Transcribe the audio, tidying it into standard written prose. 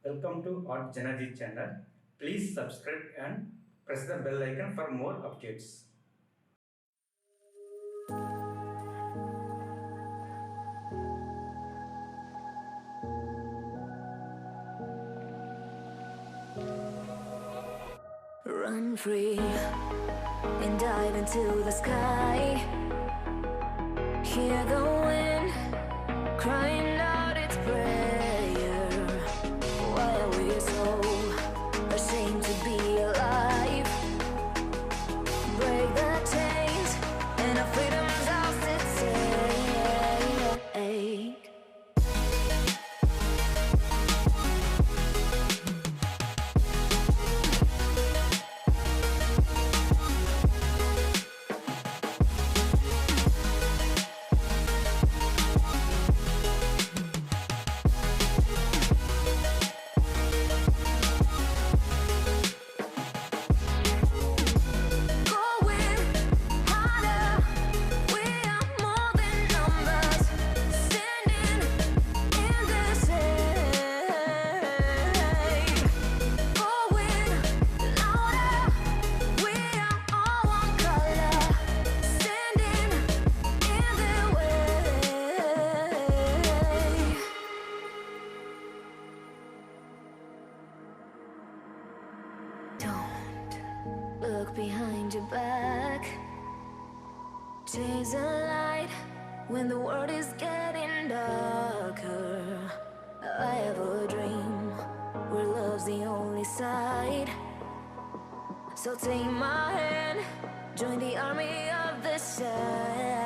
Welcome to artjanag channel. Please subscribe and press the bell icon for more updates. Run free and dive into the sky. Hear the wind crying out its prayer. Why are we so ashamed to be alive? Break the chains and our freedom's ours to take. Look behind your back. Chase a light when the world is getting darker. I have a dream where love's the only side. So take my hand, join the army of the shadows.